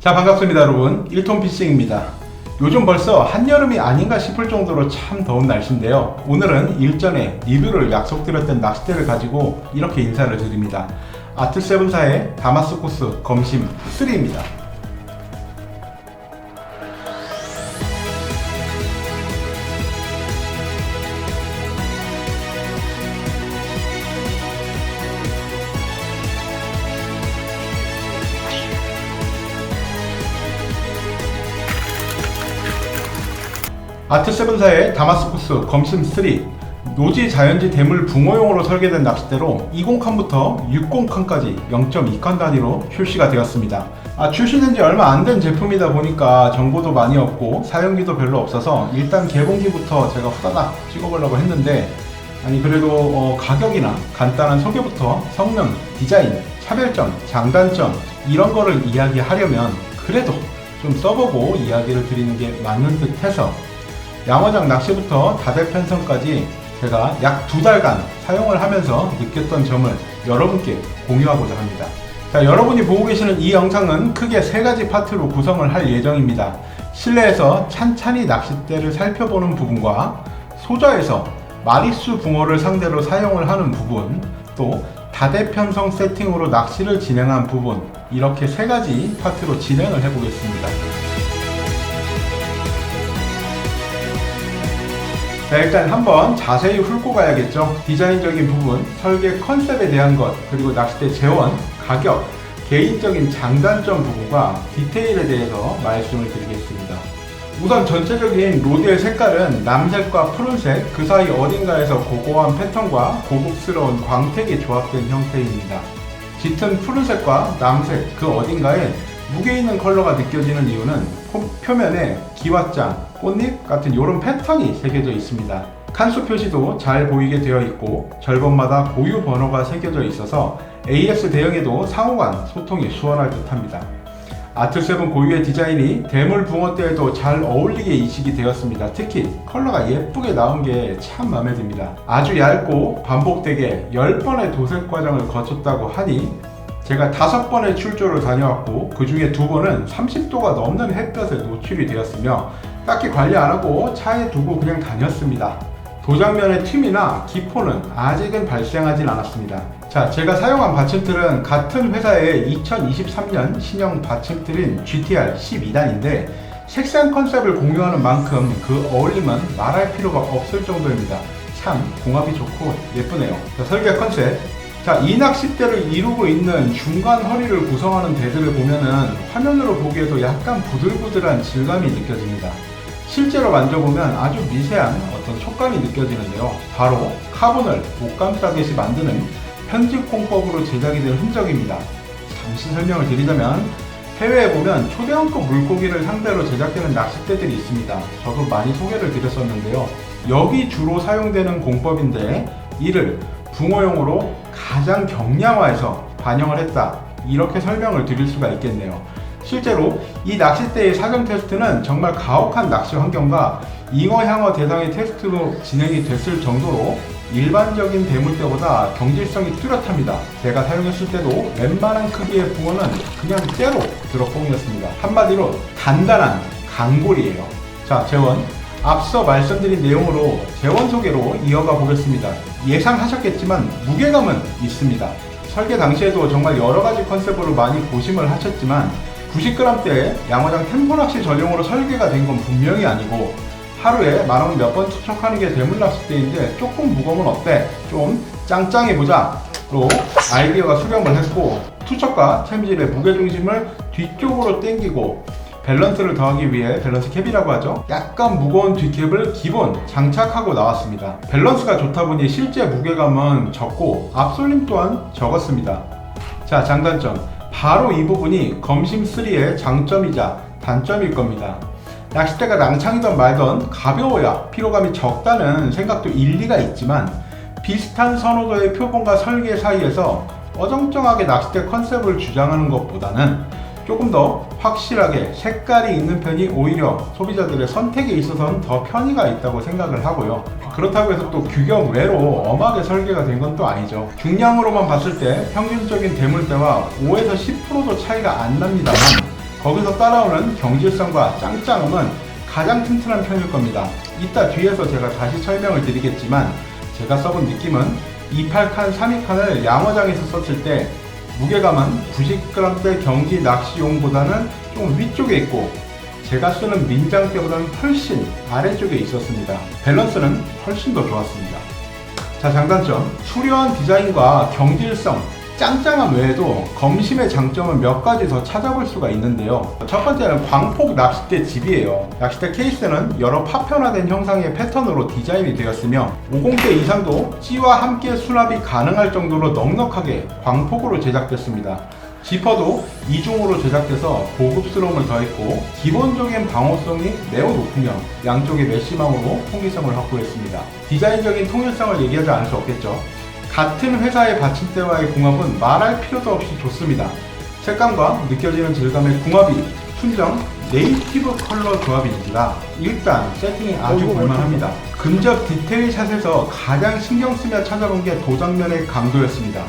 자, 반갑습니다 여러분. 1톤 피싱입니다. 요즘 벌써 한여름이 아닌가 싶을 정도로 참 더운 날씨인데요, 오늘은 일전에 리뷰를 약속드렸던 낚싯대를 가지고 이렇게 인사를 드립니다. 아트7사의 다마스코스 검심 3입니다. 아트7사의 다마스코스 검심 3, 노지 자연지 대물 붕어용으로 설계된 낚싯대로 20칸부터 60칸까지 0.2칸 단위로 출시가 되었습니다. 출시된 지 얼마 안 된 제품이다 보니까 정보도 많이 없고 사용기도 별로 없어서 일단 개봉기부터 제가 후다닥 찍어보려고 했는데, 그래도 가격이나 간단한 소개부터 성능, 디자인, 차별점, 장단점 이런 거를 이야기하려면 그래도 좀 써보고 이야기를 드리는 게 맞는 듯 해서 양어장 낚시부터 다대 편성까지 제가 약 2달간 사용을 하면서 느꼈던 점을 여러분께 공유하고자 합니다. 자, 여러분이 보고 계시는 이 영상은 크게 3가지 파트로 구성을 할 예정입니다. 실내에서 찬찬히 낚싯대를 살펴보는 부분과 소저에서 마리수 붕어를 상대로 사용을 하는 부분, 또 다대 편성 세팅으로 낚시를 진행한 부분, 이렇게 3가지 파트로 진행을 해보겠습니다. 자, 일단 한번 자세히 훑고 가야겠죠. 디자인적인 부분, 설계 컨셉에 대한 것, 그리고 낚싯대 재원, 가격, 개인적인 장단점 부분과 디테일에 대해서 말씀을 드리겠습니다. 우선 전체적인 로드의 색깔은 남색과 푸른색, 그 사이 어딘가에서 고고한 패턴과 고급스러운 광택이 조합된 형태입니다. 짙은 푸른색과 남색 그 어딘가에 무게 있는 컬러가 느껴지는 이유는 표면에 기왓장, 꽃잎 같은 이런 패턴이 새겨져 있습니다. 칸수 표시도 잘 보이게 되어 있고 절번마다 고유 번호가 새겨져 있어서 AS 대형에도 상호간 소통이 수월할 듯 합니다. 아트7 고유의 디자인이 대물 붕어대에도 잘 어울리게 이식이 되었습니다. 특히 컬러가 예쁘게 나온 게 참 마음에 듭니다. 아주 얇고 반복되게 10번의 도색 과정을 거쳤다고 하니 제가 5번의 출조를 다녀왔고 그 중에 2번은 30도가 넘는 햇볕에 노출이 되었으며 딱히 관리 안하고 차에 두고 그냥 다녔습니다. 도장면의 튠이나 기포는 아직은 발생하진 않았습니다. 자, 제가 사용한 받침틀은 같은 회사의 2023년 신형 받침틀인 GTR 12단인데 색상 컨셉을 공유하는 만큼 그 어울림은 말할 필요가 없을 정도입니다. 참 궁합이 좋고 예쁘네요. 자, 설계 컨셉. 자, 이 낚싯대를 이루고 있는 중간 허리를 구성하는 대들을 보면은 화면으로 보기에도 약간 부들부들한 질감이 느껴집니다. 실제로 만져보면 아주 미세한 어떤 촉감이 느껴지는데요, 바로 카본을 못 감싸듯이 만드는 편집공법으로 제작이 된 흔적입니다. 잠시 설명을 드리자면 해외에 보면 초대형급 물고기를 상대로 제작되는 낚싯대들이 있습니다. 저도 많이 소개를 드렸었는데요, 여기 주로 사용되는 공법인데 이를 붕어용으로 가장 경량화해서 반영을 했다, 이렇게 설명을 드릴 수가 있겠네요. 실제로 이 낚싯대의 사전 테스트는 정말 가혹한 낚시 환경과 잉어 향어 대상의 테스트로 진행이 됐을 정도로 일반적인 대물대보다 경질성이 뚜렷합니다. 제가 사용했을 때도 웬만한 크기의 붕어는 그냥 째로 들어뽕이었습니다. 한마디로 단단한 강골이에요. 자, 재원. 앞서 말씀드린 내용으로 재원 소개로 이어가 보겠습니다. 예상하셨겠지만 무게감은 있습니다. 설계 당시에도 정말 여러가지 컨셉으로 많이 고심을 하셨지만 90g대의 양어장 템포 낚시 전용으로 설계가 된 건 분명히 아니고 하루에 만원 몇 번 투척하는 게 대물 낚싯대인데 조금 무거우면 어때? 좀 짱짱해보자 로 아이디어가 수렴을 했고, 투척과 챔질의 무게중심을 뒤쪽으로 당기고 밸런스를 더하기 위해 밸런스 캡이라고 하죠, 약간 무거운 뒷캡을 기본 장착하고 나왔습니다. 밸런스가 좋다 보니 실제 무게감은 적고 앞솔림 또한 적었습니다. 자, 장단점. 바로 이 부분이 검심3의 장점이자 단점일 겁니다. 낚싯대가 낭창이던 말던 가벼워야 피로감이 적다는 생각도 일리가 있지만 비슷한 선호도의 표본과 설계 사이에서 어정쩡하게 낚싯대 컨셉을 주장하는 것보다는 조금 더 확실하게 색깔이 있는 편이 오히려 소비자들의 선택에 있어서는 더 편의가 있다고 생각을 하고요. 그렇다고 해서 또 규격 외로 엄하게 설계가 된 건 또 아니죠. 중량으로만 봤을 때 평균적인 대물대와 5에서 10%도 차이가 안 납니다만 거기서 따라오는 경질성과 짱짱함은 가장 튼튼한 편일 겁니다. 이따 뒤에서 제가 다시 설명을 드리겠지만 제가 써본 느낌은 28칸, 32칸을 양어장에서 썼을 때 무게감은 90g대 경지 낚시용보다는 좀 위쪽에 있고 제가 쓰는 민장 때보다는 훨씬 아래쪽에 있었습니다. 밸런스는 훨씬 더 좋았습니다. 자, 장단점. 수려한 디자인과 경질성, 짱짱함 외에도 검심의 장점은 몇 가지 더 찾아볼 수가 있는데요. 첫 번째는 광폭 낚싯대 집이에요. 낚싯대 케이스는 여러 파편화된 형상의 패턴으로 디자인이 되었으며 50개 이상도 찌와 함께 수납이 가능할 정도로 넉넉하게 광폭으로 제작됐습니다. 지퍼도 이중으로 제작돼서 고급스러움을 더했고 기본적인 방호성이 매우 높으며 양쪽에 메쉬망으로 통기성을 확보했습니다. 디자인적인 통일성을 얘기하지 않을 수 없겠죠. 같은 회사의 받침대와의 궁합은 말할 필요도 없이 좋습니다. 색감과 느껴지는 질감의 궁합이 순정 네이티브 컬러 조합입니다. 일단 세팅이 아주 볼만합니다. 근접 디테일 샷에서 가장 신경 쓰며 찾아본 게 도장면의 강도였습니다.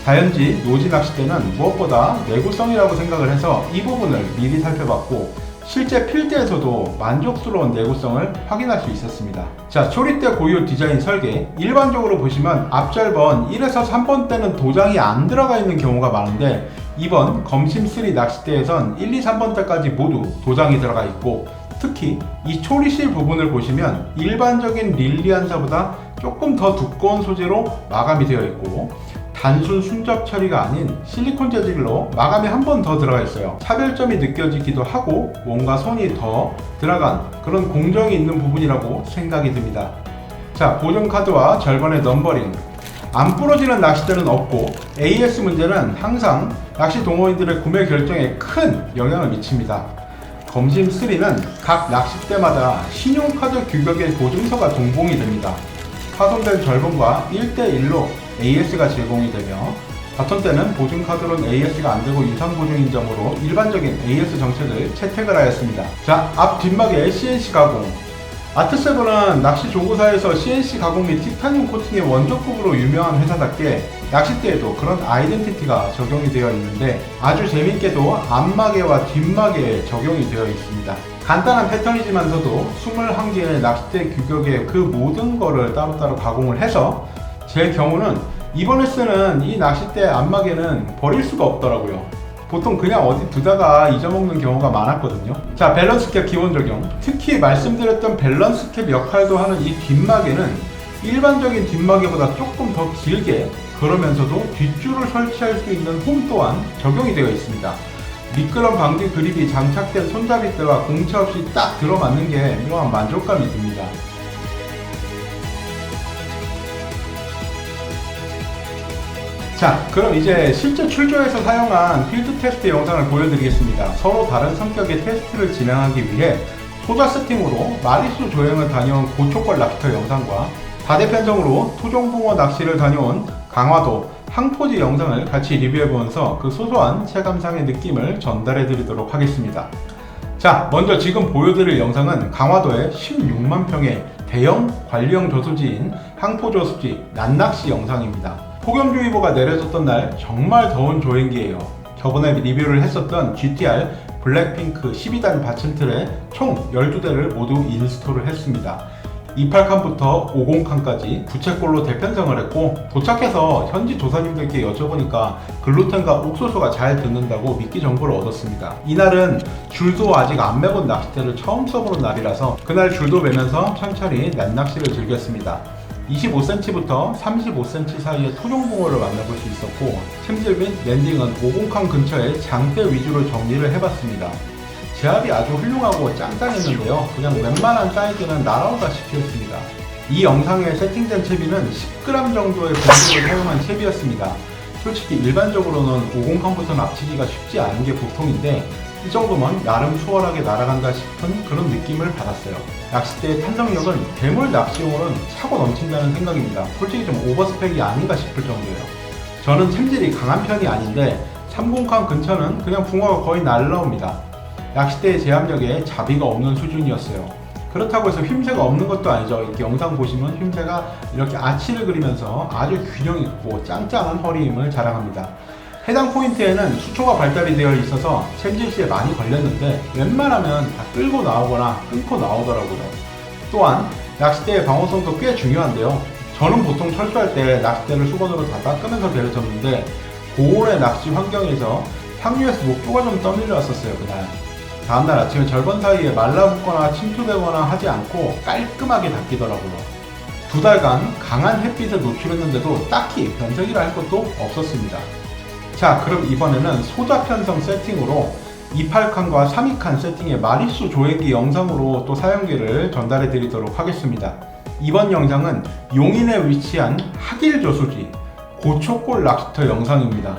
자연지, 노지 낚싯대는 무엇보다 내구성이라고 생각을 해서 이 부분을 미리 살펴봤고 실제 필드에서도 만족스러운 내구성을 확인할 수 있었습니다. 자, 초리대 고유 디자인 설계. 일반적으로 보시면 앞절번 1에서 3번 때는 도장이 안 들어가 있는 경우가 많은데 이번 검심3 낚싯대에선 1, 2, 3번 때까지 모두 도장이 들어가 있고 특히 이 초리실 부분을 보시면 일반적인 릴리안사보다 조금 더 두꺼운 소재로 마감이 되어 있고 단순 순접 처리가 아닌 실리콘 재질로 마감이 한 번 더 들어가 있어요. 차별점이 느껴지기도 하고 뭔가 손이 더 들어간 그런 공정이 있는 부분이라고 생각이 듭니다. 자, 보존카드와 절번의 넘버링. 안 부러지는 낚싯대는 없고 AS 문제는 항상 낚시 동호인들의 구매 결정에 큰 영향을 미칩니다. 검심3는 각 낚싯대마다 신용카드 규격의 보증서가 동봉이 됩니다. 파손된 절번과 1대1로 AS가 제공이 되며 바톤 때는 보증카드로는 AS가 안되고 유상보증인 점으로 일반적인 AS 정책을 채택을 하였습니다. 자, 앞 뒷막에 CNC 가공. 아트7은 낚시 조구사에서 CNC 가공 및 티타늄 코팅의 원조급으로 유명한 회사답게 낚싯대에도 그런 아이덴티티가 적용이 되어 있는데 아주 재밌게도 앞마개와 뒷마개에 적용이 되어 있습니다. 간단한 패턴이지만서도 21개의 낚싯대 규격의 그 모든 거를 따로따로 가공을 해서 제 경우는 이번에 쓰는 이 낚싯대 앞마개는 버릴 수가 없더라고요. 보통 그냥 어디 두다가 잊어먹는 경우가 많았거든요. 자, 밸런스 캡 기본 적용. 특히 말씀드렸던 밸런스 캡 역할도 하는 이 뒷마개는 일반적인 뒷마개보다 조금 더 길게 그러면서도 뒷줄을 설치할 수 있는 홈 또한 적용이 되어 있습니다. 미끄럼 방지 그립이 장착된 손잡이대와 공차 없이 딱 들어맞는 게 묘한 만족감이 듭니다. 자, 그럼 이제 실제 출조에서 사용한 필드 테스트 영상을 보여드리겠습니다. 서로 다른 성격의 테스트를 진행하기 위해 소자 세팅으로 마리수 조형을 다녀온 고초벌 낚시터 영상과 다대 편성으로 토종붕어 낚시를 다녀온 강화도 항포지 영상을 같이 리뷰해보면서 그 소소한 체감상의 느낌을 전달해 드리도록 하겠습니다. 자, 먼저 지금 보여드릴 영상은 강화도의 16만 평의 대형 관리형 저수지인 항포저수지 난낚시 영상입니다. 폭염주의보가 내려졌던 날 정말 더운 조행기예요. 저번에 리뷰를 했었던 GTR 블랙핑크 12단 받침틀에 총 12대를 모두 인스톨을 했습니다. 28칸부터 50칸까지 부채꼴로 대편성을 했고 도착해서 현지 조사님들께 여쭤보니까 글루텐과 옥수수가 잘 듣는다고 미끼 정보를 얻었습니다. 이날은 줄도 아직 안 매본 낚싯대를 처음 써보는 날이라서 그날 줄도 매면서 천천히 낱낚시를 즐겼습니다. 25cm부터 35cm 사이의 토종붕어를 만나볼 수 있었고 챔질 및 랜딩은 50칸 근처에 장대 위주로 정리를 해봤습니다. 제압이 아주 훌륭하고 짱짱했는데요. 그냥 웬만한 사이즈는 날아오다시피 했습니다. 이 영상에 세팅된 채비는 10g 정도의 공기를 사용한 채비였습니다. 솔직히 일반적으로는 50칸부터 납치기가 쉽지 않은 게 보통인데 이 정도면 나름 수월하게 날아간다 싶은 그런 느낌을 받았어요. 낚싯대의 탄성력은 대물 낚시용으로는 차고 넘친다는 생각입니다. 솔직히 좀 오버스펙이 아닌가 싶을 정도예요. 저는 챔질이 강한 편이 아닌데 30칸 근처는 그냥 붕어가 거의 날라옵니다. 낚싯대의 제압력에 자비가 없는 수준이었어요. 그렇다고 해서 휨새가 없는 것도 아니죠. 이렇게 영상 보시면 휨새가 이렇게 아치를 그리면서 아주 균형 있고 짱짱한 허리 힘을 자랑합니다. 해당 포인트에는 수초가 발달이 되어 있어서 챔질 시에 많이 걸렸는데 웬만하면 다 끌고 나오거나 끊고 나오더라고요. 또한 낚싯대의 방어성도 꽤 중요한데요. 저는 보통 철수할 때 낚싯대를 수건으로 다 닦으면서 배를 졌는데 고온의 낚시 환경에서 상류에서 녹조가 좀 떠밀려 왔었어요, 그날. 다음날 아침에 절반 사이에 말라붙거나 침투되거나 하지 않고 깔끔하게 닦이더라고요. 2달간 강한 햇빛에 노출했는데도 딱히 변색이라 할 것도 없었습니다. 자, 그럼 이번에는 소자 편성 세팅으로 28칸과 32칸 세팅의 마리수 조회기 영상으로 또 사용기를 전달해 드리도록 하겠습니다. 이번 영상은 용인에 위치한 하길 저수지 고초골 낚시터 영상입니다.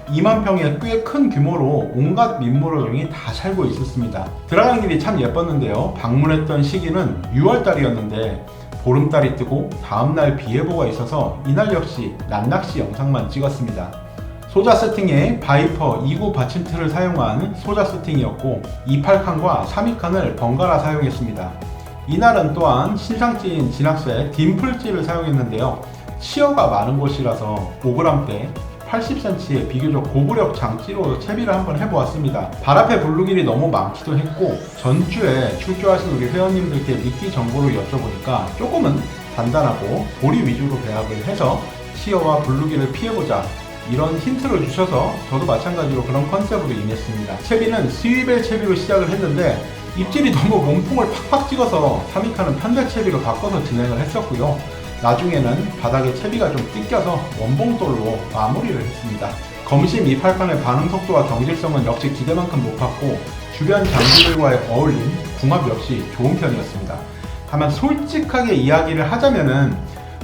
2만 평의 꽤 큰 규모로 온갖 민물어종이 다 살고 있었습니다. 들어가는 길이 참 예뻤는데요. 방문했던 시기는 6월달이었는데 보름달이 뜨고 다음날 비 예보가 있어서 이날 역시 낮낚시 영상만 찍었습니다. 소자 세팅에 바이퍼 2구 받침틀을 사용한 소자 세팅이었고 28칸과 32칸을 번갈아 사용했습니다. 이날은 또한 신상찌인 진학쇠 딤플찌를 사용했는데요. 치어가 많은 곳이라서 5g대 80cm의 비교적 고구력 장치로 채비를 한번 해보았습니다. 발 앞에 블루길이 너무 많기도 했고 전주에 출조하신 우리 회원님들께 미끼 정보를 여쭤보니까 조금은 단단하고 보리 위주로 배합을 해서 치어와 블루길을 피해보자 이런 힌트를 주셔서 저도 마찬가지로 그런 컨셉으로 임했습니다. 채비는 스위벨 채비로 시작을 했는데 입질이 너무 몸통을 팍팍 찍어서 3위카는 편백 채비로 바꿔서 진행을 했었고요. 나중에는 바닥에 채비가 좀 뜯겨서 원봉돌로 마무리를 했습니다. 검심 28칸의 반응 속도와 경질성은 역시 기대만큼 높았고 주변 장비들과의 어울림, 궁합 역시 좋은 편이었습니다. 다만 솔직하게 이야기를 하자면은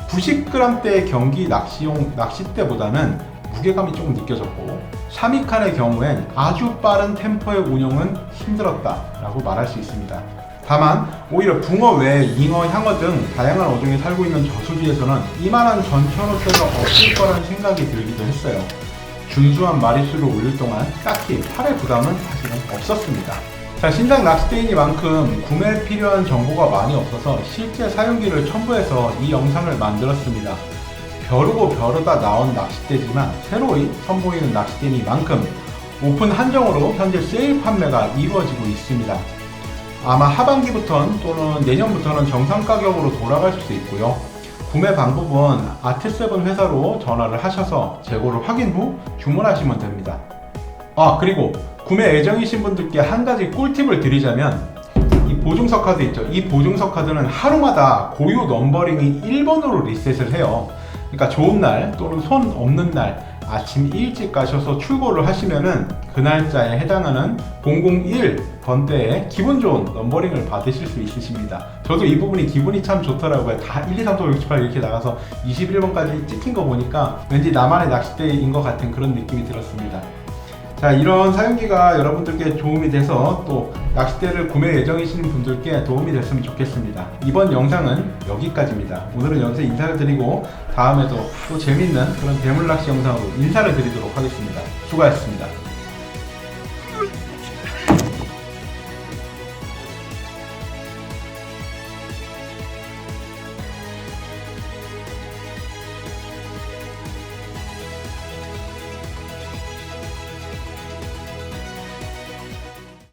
90g대의 경기 낚시용 낚싯대보다는 무게감이 조금 느껴졌고 3위칸의 경우엔 아주 빠른 템포의 운용은 힘들었다라고 말할 수 있습니다. 다만 오히려 붕어 외에 잉어, 향어 등 다양한 어종이 살고 있는 저수지에서는 이만한 전천후대가 없을 거라는 생각이 들기도 했어요. 준수한 마리수를 올릴 동안 딱히 팔의 부담은 사실은 없었습니다. 자, 신상 낚싯대이니만큼 구매에 필요한 정보가 많이 없어서 실제 사용기를 첨부해서 이 영상을 만들었습니다. 벼르고 벼르다 나온 낚싯대지만 새로이 선보이는 낚싯대이니만큼 오픈 한정으로 현재 세일 판매가 이루어지고 있습니다. 아마 하반기부터는 또는 내년부터는 정상 가격으로 돌아갈 수도 있고요. 구매 방법은 아트7 회사로 전화를 하셔서 재고를 확인 후 주문하시면 됩니다. 그리고 구매 예정이신 분들께 한 가지 꿀팁을 드리자면 이 보증서 카드 있죠. 이 보증서 카드는 하루마다 고유 넘버링이 1번으로 리셋을 해요. 그러니까 좋은 날 또는 손 없는 날 아침 일찍 가셔서 출고를 하시면은 그 날짜에 해당하는 001 번대에 기분 좋은 넘버링을 받으실 수 있으십니다. 저도 이 부분이 기분이 참 좋더라고요. 다 1, 2, 3, 4, 5, 6, 7, 8 이렇게 나가서 21번까지 찍힌 거 보니까 왠지 나만의 낚싯대인 것 같은 그런 느낌이 들었습니다. 자, 이런 사용기가 여러분들께 도움이 돼서 또 낚싯대를 구매 예정이신 분들께 도움이 됐으면 좋겠습니다. 이번 영상은 여기까지입니다. 오늘은 여기서 인사를 드리고 다음에도 또 재밌는 그런 대물낚시 영상으로 인사를 드리도록 하겠습니다. 수고하셨습니다.